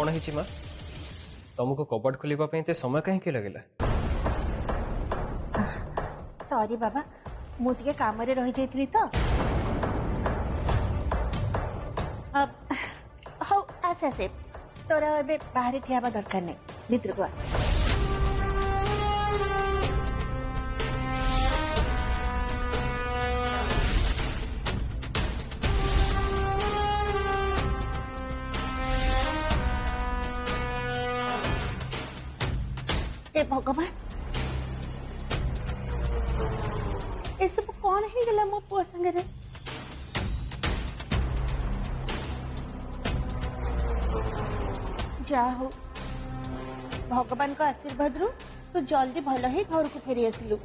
कौन है माँ तुमको कबड खोलने समय कहीं लगेगा? सॉरी बाबा मुझे काम रे रही जाइथली तो अब हो आसे आसे तोरा एबे बाहर ठिया बा दरकार नहीं भीतर को ए भगवान ए सब कौन ही गला मो पुआ संगे रे जा हो भगवान का आशीर्वाद रु तू जल्दी भल ही घर को फेरी आसिलु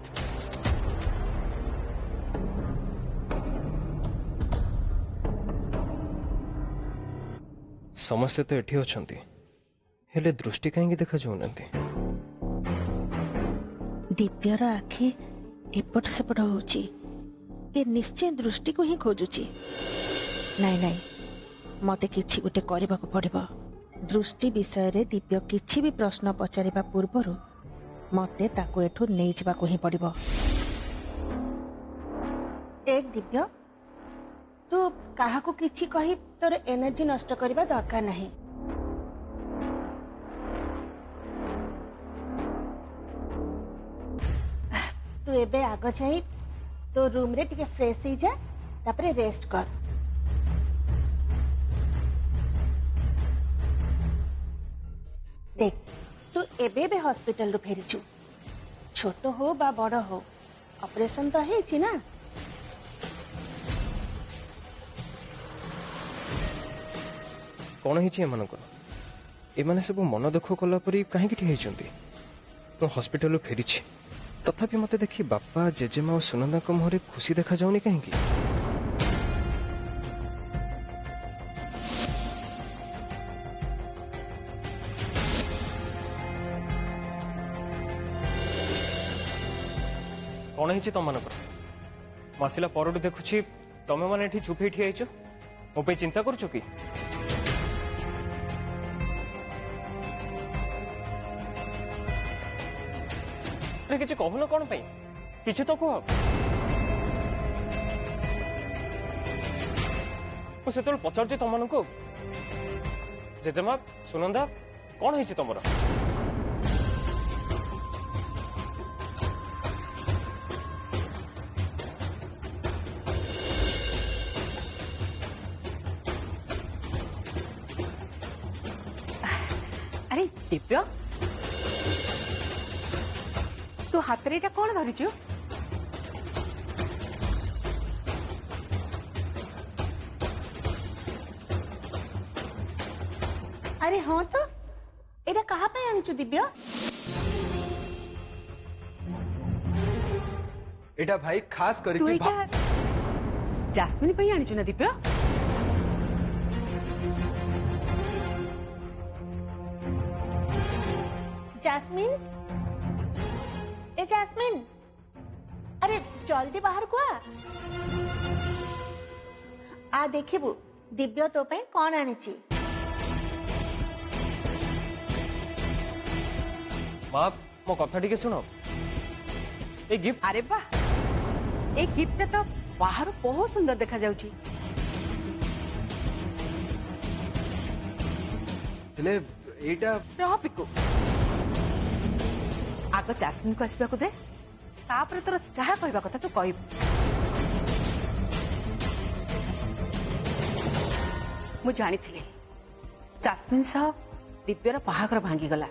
समस्ते तो एठी अछंती हेले दृष्टि कहीं देखा जाऊना दिव्यर आखि एपट सेपट होची ए निश्चय दृष्टि को ही खोजुची नाई नाई मते किछि गुटे करबाको पड़िबो दृष्टि विषय रे दिव्य किछि भी प्रश्न पचारिबा पूर्वरु मते ताको एठु नै जिबाको ही पड़िबो एक दिव्य तू काहा को किछि कहि तोर एनर्जी नष्ट करबा दरकार नहीं तू एबे आगो जाई तो रूम रे टिके फ्रेश ही जा तापरे रेस्ट कर देख तू एबे बे हॉस्पिटल रो फेरिचु छोटो हो बा बड़ हो ऑपरेशन तो हेछि ना कौन है सब मन दुख कलापरी कहीं हॉस्पिटल फेरी तथापि मते देखी बापा जेजेमा और सुनंदा मुहरे खुशी देखा जाऊनी कहीं कौन है तुम मान आसला पर देखुची तमें मैंने चुप ही ठिया मो चिंता करुच कि किसी कहून कौन किसी तो कह मुझे पचार तुम को जेजेमा सुनंदा कौन है तुम अरे दिव्य तू हाथ रे कौन धरिचु अरे हाँ तो एटा कहा पे आनिचु दिव्य एटा भाई खास तू करके एटा जास्मिन पे आनिचु ना दिव्य जैस्मिन ए जैस्मिन अरे जल्दी बाहर को आ देखिबु दिव्य तो पे कौन आनिची माँ मो कथा टिके सुनो ए गिफ्ट अरे वाह ए गिफ्ट तो बाहर बहुत सुंदर देखा जाउची हेले एटा रह पिकु आग जास्मिन को आसवा को दे तापर तोर जहा कहबा कथा तू कहबू मु जानी थिले जास्मिन सह दिव्यर बाहागर भांगी गला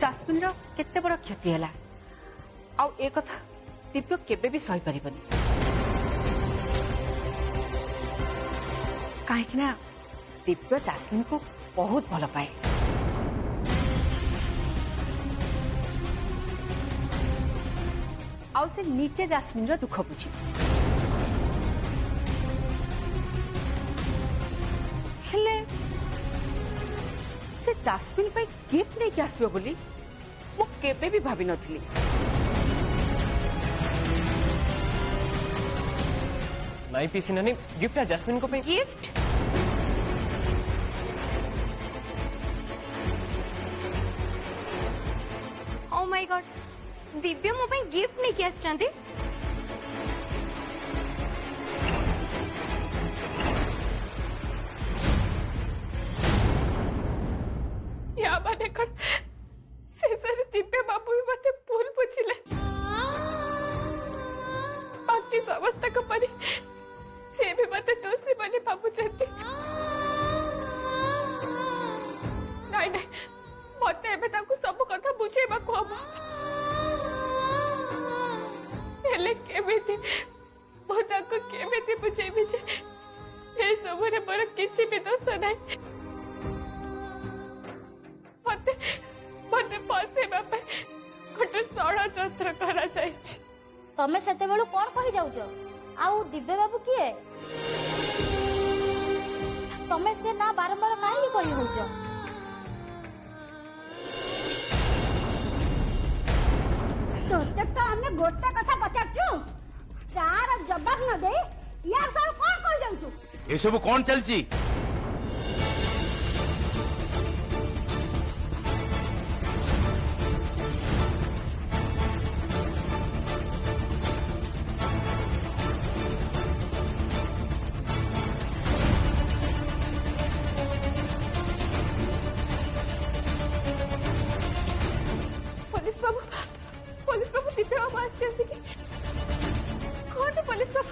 जास्मिन रो केते बड़ क्षति हैला आउ ए कथा दिव्य केबे भी सही परिबनी काहे कि ना दिव्य जास्मिन को बहुत भल पाए आउ से नीचे जास्मिन रो दुख बुझी हेले से जास्मिन पे गिफ्ट नहीं कि आसबो बोली मु केबे भी भाभी नथिली नाई पीसी नानी गिफ्ट है जैस्मिन को पे gift oh my God Divya मो पे गिफ्ट नहीं किया आछंती या माने कौन से सर दिव्य बाबू भी मते भूल बुझिले बाकी समस्त को परी से भी मते दोषी बने बाबू चंदी नहीं नहीं मते एबे ताकू सब कथा बुझेबा को हम हेले केमिति मो ताकू केमिति बुझेबी जे ए सबरे मोर किछि भी दोष नहीं मते मते पसेबा पे गोटे षड़यंत्र करा जाइछि तमे सेते बेलु कोन कहि जाउछो आउ दिव्य बाबू किए तमे से ना बारंबार काहे कहि होउछो तोते तो हमें गोटे कथा पचारछु तार जवाब न दे यार सब कोन कहि जाउछु ए सब कोन चलची पुलिस बाबू दिव्य बाबू आछंती कि कोन पुलिस बाबू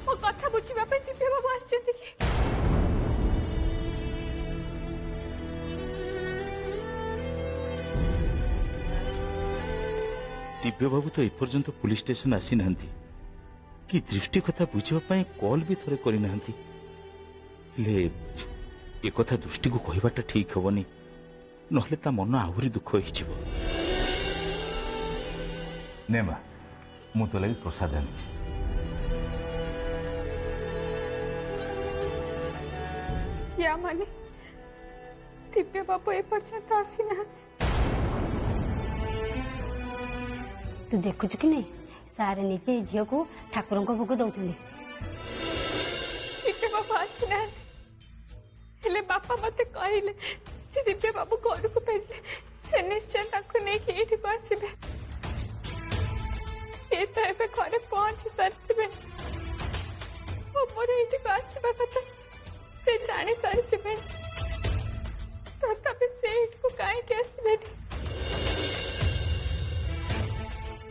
मो कथा बुझिबा पे दिव्य बाबू आछंती कि दिव्य बाबू तो एपर्यंत पुलिस स्टेशन आसी नांती कि दृष्टि कथा बुझिबा पई कॉल भी थरे करि नांती ले ए कथा दृष्टि को कहिबाटा ठीक होबनी नहले ता मन आहुरी दुख होइछिबो नेमा मु तो लगी प्रसाद आनी या माने दिव्य बाबू ए पर्यंत आसी ना तू देखुछु कि नहीं सारे नीचे झियो को ठाकुर को भोग दउछन दिव्य बाबू आसी ना हेले बापा मते कहले जे दिव्य बाबू घर को फेरले से निश्चय ताको नै कि एठी को आसीबे ये तो एबे घरे पहुंच सारथिबे मोर एठी को आसीबा कथा से जानी सारथिबे तथापि से एठी को काहे के आसीले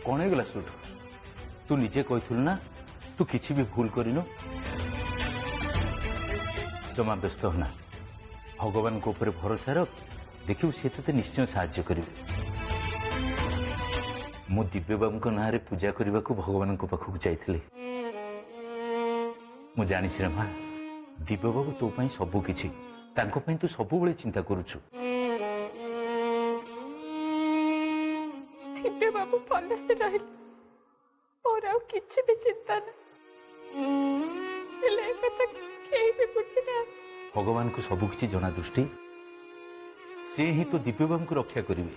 कौन है गला सुट तू निजे कहथुल ना तू किछि भी भूल करिनो जमा व्यस्त होना भगवान को ऊपर भरोसा रख देखियो से तो निश्चय साहाय्य करिवे मु दिव्य बाबू ना रे पूजा करने को भगवान को पाखक जाइथिले मु जानिछि रे मां दिव्य बाबू तो पई सब किछि तांको पई तू सब बेले चिंता करूछु दिव्य बाबू भले रहिल और आउ किछि भी चिंता ना हेले कथा केही भी बुझि ना भगवान को सब किछि जना दृष्टि से ही तो दिव्य बाबू को रक्षा करिवे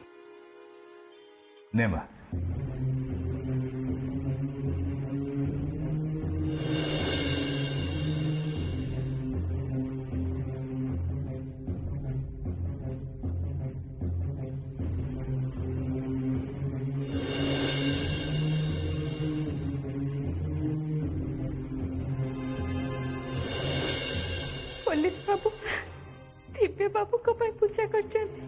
ने मां पुलिस बाबू दिव्य बाबू को पई पूजा करछंती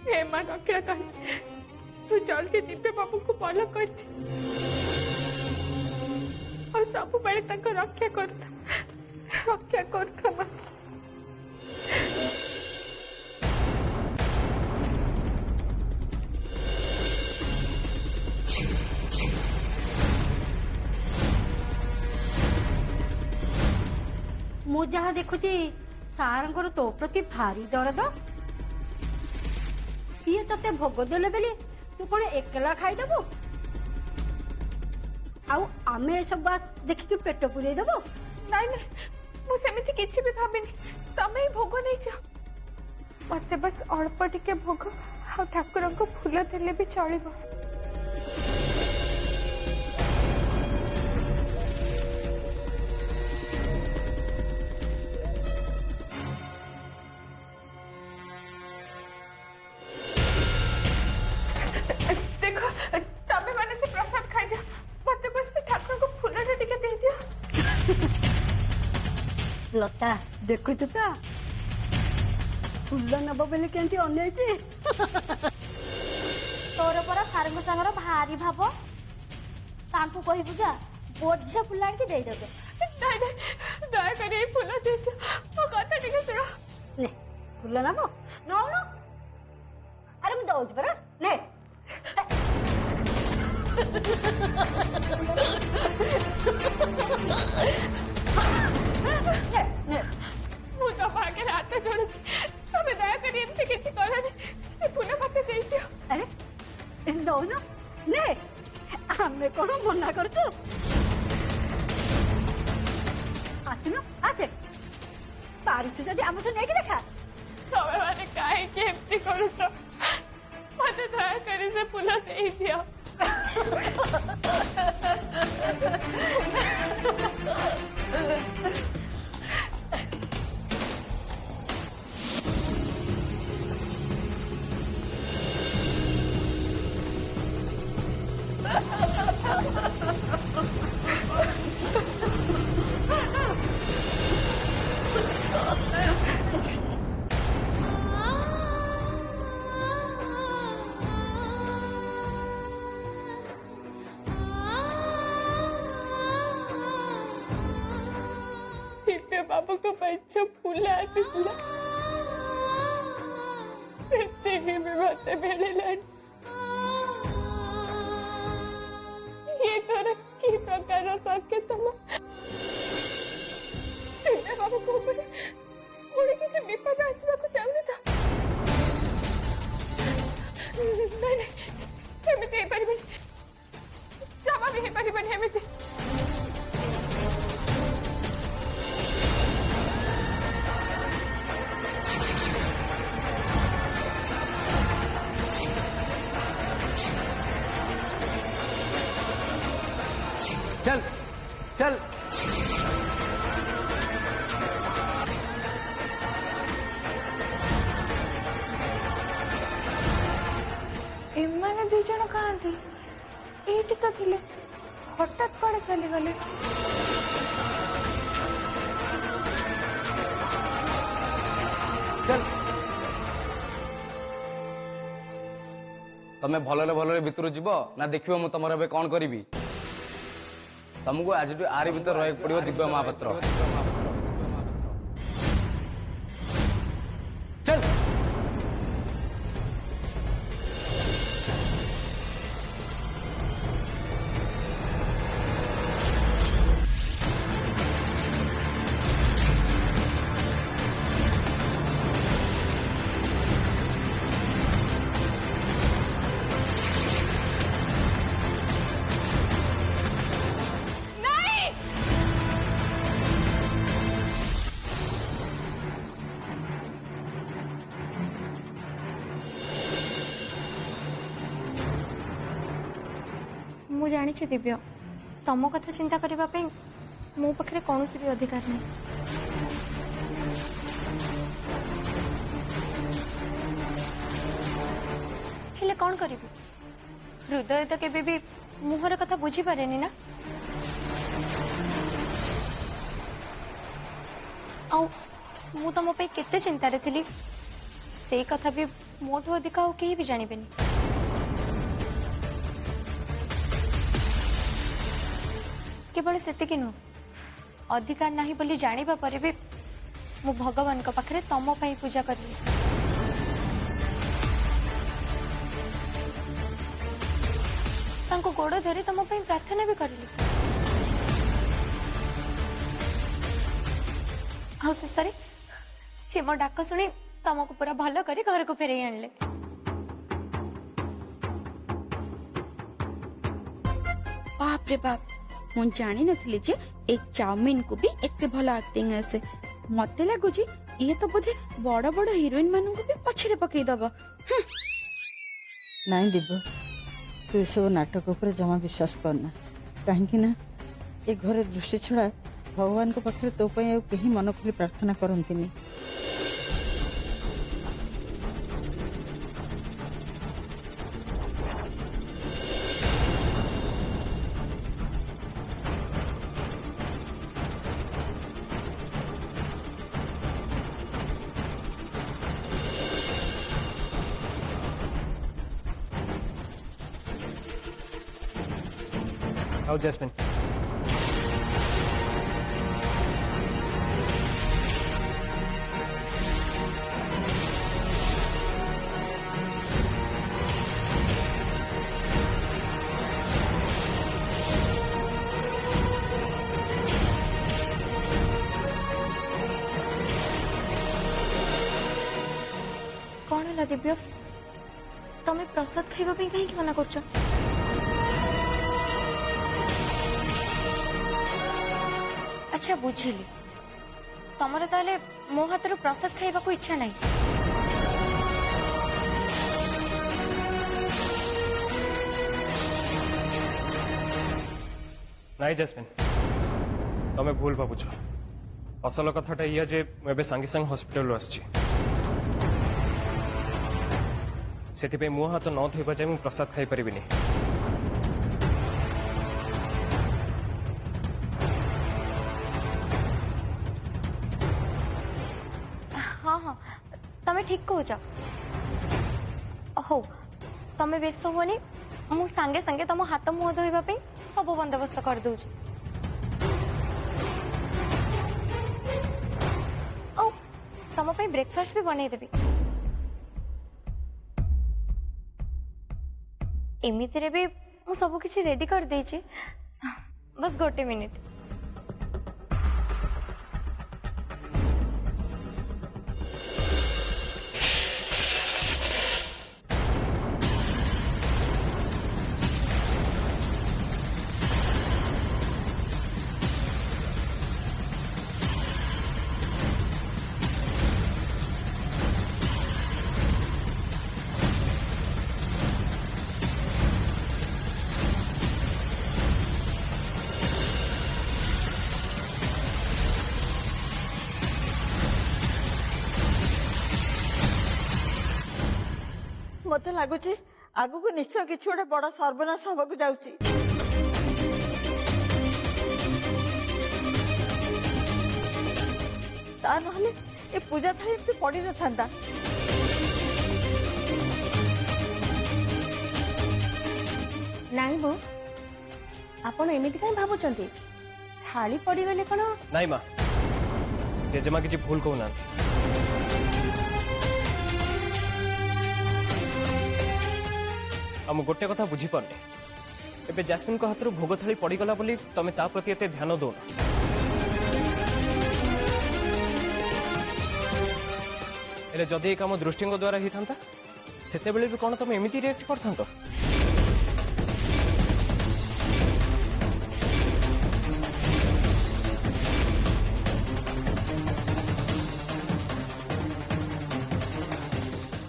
हे मां नकरा कहि तू जल्दी दिव्य बाबू को भल कर दे और सब बेले तक रक्षा करता मां मु जहा देखुची सारंकर तो प्रति भारी दरद सी तते भोग देले बेले तू कौन एकला खाईदेबू आउ आमे सब बास देखिकी पेट पुरे देबो नहीं नहीं मुझे किसी भी भाविनी तमें ही भोग नहीं जाओ मत बस अल्प टिके भोग ଆଉ ଠାକୁରଙ୍କୁ ଫୁଲ ଦେଲେ ବି ଚଳିବ। ଦେଖ ତମେ ମାନେ ସେ ପ୍ରସାଦ ଖାଇଦିଅ, ମତେ ବସ ସେ ଠାକୁରଙ୍କୁ ଫୁଲଟା ଟିକେ ଦେଇଦିଅ। ଲତା ଦେଖୁଛୁ ତ ଫୁଲ ନବ ବୋଲି କେମିତି ଅନେଇଛି। ତୋର ପରା ସାରଙ୍କ ସାଙ୍ଗର ଭାରି ଭାବ, ତାଙ୍କୁ କହିବୁ ଯା ବୋଝେ ଫୁଲ ଆଣିକି ଦେଇଦେବେ। ନାଇଁ ନାଇଁ ଦୟାକରି ଏଇ ଫୁଲ ଦେଇଦିଅ, ମୋ କଥା ଟିକେ ଶୁଣ। ନେ ଫୁଲ ନବ ନଉନ, ଆରେ ମୁଁ ଦଉଛି ପରା ନେ। ମୁଁ ତମ ଆଗରେ ହାତ ଯୋଡୁଛି, ତମେ ଦୟାକରି ଏମିତି କିଛି କରନି, ସେ ଫୁଲ ମତେ ଦେଇଦିଅ। ଆରେ ଦଉନ ନେ, ଆମେ କଣ ମନା କରୁଛୁ। ଆସୁନ ଆସେ, ପାରୁଛୁ ଯଦି ଆମଠୁ ନେଇକି ଦେଖା। ତମେ ମାନେ କାହିଁକି ଏମିତି କରୁଛ, ମତେ ଦୟାକରି ସେ ଫୁଲ ଦେଇଦିଅ। दिव्य बाबू को बच्चा फूला आसीला, भी मत मिले। ये तोर की प्रकार संकेत दिव्य बाबू को मुझे किसी विपद आसवा को चाहूनी तो नहीं नहीं एमती हो पार जमा भी हो पार एमती। चल चल एमाने दी जण कहांती एठी तो थिले हठात पड़े चली गले। चल तमे भलरे भलरे भितर जीव ना देखिबो मु तमर बे कोन करिवि। तुमको आज आरी भीतर रह पड़ो दिव्य महापात्र। चल ମୁଁ ଜାଣିଛି ଦିବ୍ୟ, ତମ କଥା ଚିନ୍ତା କରିବା ପାଇଁ ମୋ ପାଖରେ କୌଣସି ବି ଅଧିକାର ନାହିଁ। ହେଲେ କ'ଣ କରିବି, ହୃଦୟ ତ କେବେ ବି ମୁହଁର କଥା ବୁଝିପାରେନି ନା। ଆଉ ମୁଁ ତମ ପାଇଁ କେତେ ଚିନ୍ତାରେ ଥିଲି ସେଇ କଥା ବି ମୋଠୁ ଅଧିକ ଆଉ କେହି ବି ଜାଣିବେନି। केवल सेतिकी नुह, अधिकार नहीं बोली जानिबा परे भी मु भगवान को पाखरे तम पई पूजा करली। तांको गोड़ धरी तम पई प्रार्थना भी करली। आउ शेषरे से मो डाक शुणी तमको पूरा भल करी घर को फेरे आणले। बाप रे बाप, मु जानी नथली जे एक चाउमिन को भी एते भला एक्टिंग आसे। मते लागुची ये तो बोधे बड़ बड़ हीरोइन मानू को भी पछरे पकई दबो। नाई दिव्य तू सब नाटक उपर जमा विश्वास करना कहीं ना ए घरे दृष्टि छड़ा भगवान को पाखे तो कहीं मन खुली प्रार्थना करती। आओ जैस्मिन। कौन है दिव्य तमें प्रसाद खाइबा पे कहीं मना करछ? अच्छा बुझिली तमर ताले मो हाथ प्रसाद खाइबा को इच्छा नहीं। नाई जैस्मिन तमें भूल भावुच असल कथाटा या जे मुझे सांगे सांगे हॉस्पिटल आसी से मो हाथ न धोबा जाए मुझे प्रसाद खाई पारि। हाँ हाँ तमें ठीक कह हो तमें व्यस्त हुआ मु सांगे सांगे तुम हाथ मुह धोइबा सब बंदोबस्त कर दूँ। तुम ब्रेकफास्ट भी बनई देबी। एमिति भी मु सब किछि रेडी कर देछि बस गोटे मिनिट। मत लगुच आगु को निश्चय किसी गोटे बड़ सर्वनाश हवाक जाऊँगी। ता नहले ए पूजा थाली एमती पड़ी न था। नाई बो आपण एमिति काई भाबुचंती थाली पड़ी गले कोन? नाई माँ जेजेमा किसी भूल कहूना आम गोटे कथा बुझी पारे एबे जैस्मिन को हाथ भोग थाली पड़गला बोली तमें ता प्रति एते ध्यान दौन। हेले जदि काम दृष्टि द्वारा ही था सेते बेले भी कौन तुम एमती रिएक्ट कर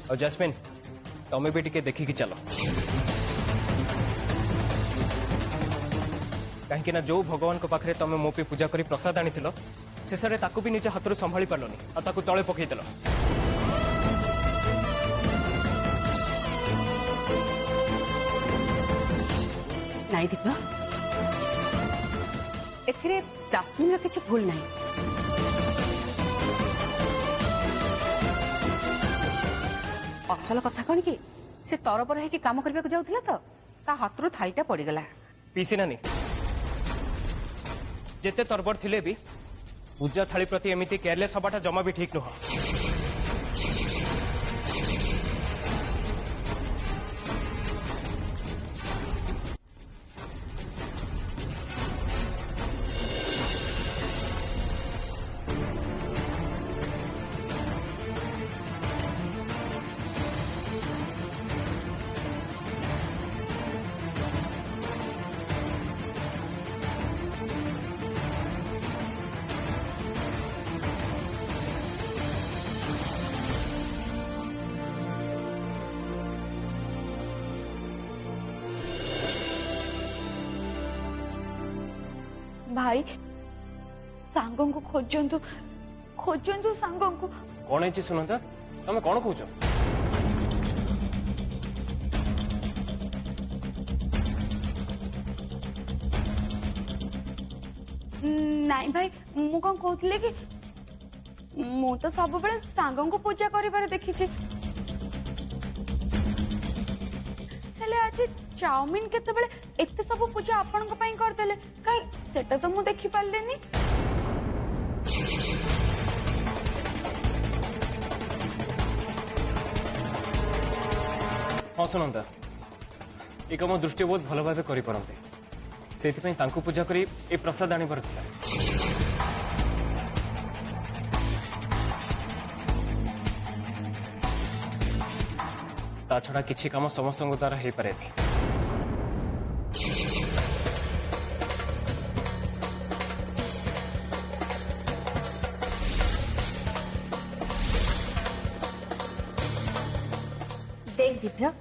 और जैस्मिन तमें भी टिके देखिकी चलो कहीं ना जो भगवान को पाखे तमें मो पे पूजा करी प्रसाद आनी शेष में ताकू भी निज हाथ संभाली पारलनी और ताकू तले पकईदेल। नाई दिव्य एथिरे जास्मिन किसी भूल नहीं। असल कथा कौन कि से तरबर है कि काम करने को जाऊला तो ता हाथ रू थालीटा पड़गला। पीसी नानी जेते तरबर थिले भी पूजा थाली प्रति एमती केयरलेस हवाटा जमा भी ठीक नुह। भाई सांगों को खोजंतु खोजंतु सांगों को कौन है सुनंदा तुम कौन कौच नाई भाई मु कौन कहते कि मु तो सब बड़े सांगों को पूजा करिबार देखिछि हेले आज चाउमिन केते बड़े एते सब पूजा आपन को पई कर देले काई सेटा तो मु देखि पालेनी हाँ सुनंदा ये कम दृष्टि बहुत भल भाव करते से पूजा कर प्रसाद आनीबार था ता छड़ा किसी काम समस्त द्वारा हो पारे देख दिव्य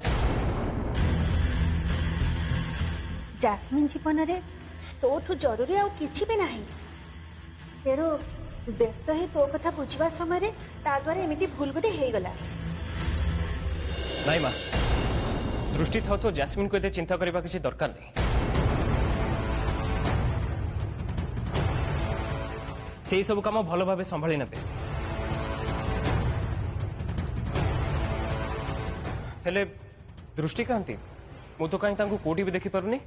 जास्मिन जीवन रे तोठू जरूरी आउ किछि भी नाही तेरो व्यस्त ही तो कथा बुझवा समय रे ता द्वारा एमिति भूल गोटे हे गला नहीं माँ दृष्टि था तो जैस्मिन को एते चिंता करबा किछि दरकार नहीं से सब काम भल भाव संभाली नेबे हेले दृष्टि कहती मु तो कहीं कोटी भी देखी पारुनी